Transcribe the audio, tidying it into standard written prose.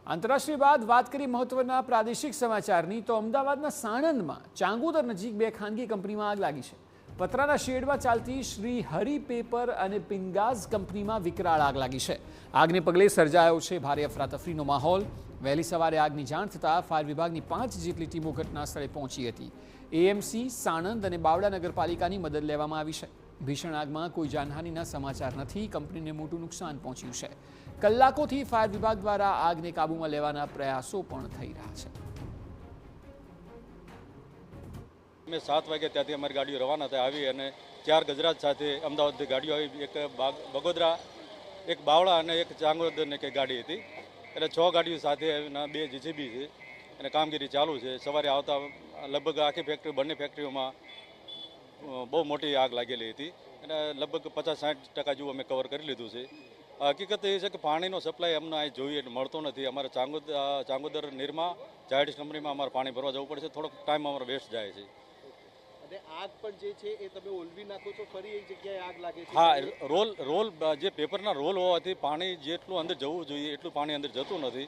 આંતરરાષ્ટ્રીય બાદ વાત કરી મહત્વના પ્રાદેશિક સમાચારની તો અમદાવાદના સાણંદમાં ચાંગોદર નજીક બે ખાનગી કંપનીમાં આગ લાગી છે। પતરાના શેડમાં ચાલતી શ્રી હરિ પેપર અને પિંગાઝ કંપનીમાં વિકરાળ આગ લાગી છે। આગને પગલે સર્જાયો છે ભારે અફરાતફરીનો માહોલ। વહેલી સવારે આગની જાણ થતાં ફાયર વિભાગની 5 જેટલી ટીમો ઘટના સ્થળે પહોંચી હતી। એએમસી, સાણંદ અને બાવડા નગરપાલિકાની મદદ લેવામાં આવી છે। ભીષણ આગમાં કોઈ જાનહાનિના સમાચાર નથી। કંપનીને મોટું નુકસાન પહોંચ્યું છે। કલાકોથી ફાયર વિભાગ દ્વારા આગને કાબૂમાં લેવાના પ્રયાસો પણ થઈ રહ્યા છે। અમે 7 વાગે ત્યાંથી અમારી ગાડીઓ રવાના થઈ આવી અને 4 ગજરાજ સાથે અમદાવાદથી ગાડીઓ આવી। એક બગોદરા, એક બાવળા અને એક ચાંગોદરની એક ગાડી હતી। એટલે 6 ગાડીઓ સાથે 2 જીસીબી છે અને કામગીરી ચાલુ છે। સવારે આવતા લગભગ આખી ફેક્ટરી, બંને ફેક્ટરીઓમાં બહુ મોટી આગ લાગેલી હતી અને લગભગ 50-60% જેવું અમે કવર કરી લીધું છે। હકીકત એ છે કે પાણીનો સપ્લાય અમને અહીં જોઈએ મળતો નથી। અમારે ચાંગોદર નિરમા જાયડ્સ કંપનીમાં અમારે પાણી ભરવા જવું પડે છે। થોડોક ટાઈમ અમારો વેસ્ટ જાય છે। અને આગ પણ જે છે એ તમે ઓલવી નાખો છો, ફરી એક જગ્યાએ આગ લાગે છે? હા, રોલ જે પેપરના રોલ હોવાથી પાણી જેટલું અંદર જવું જોઈએ એટલું પાણી અંદર જતું નથી।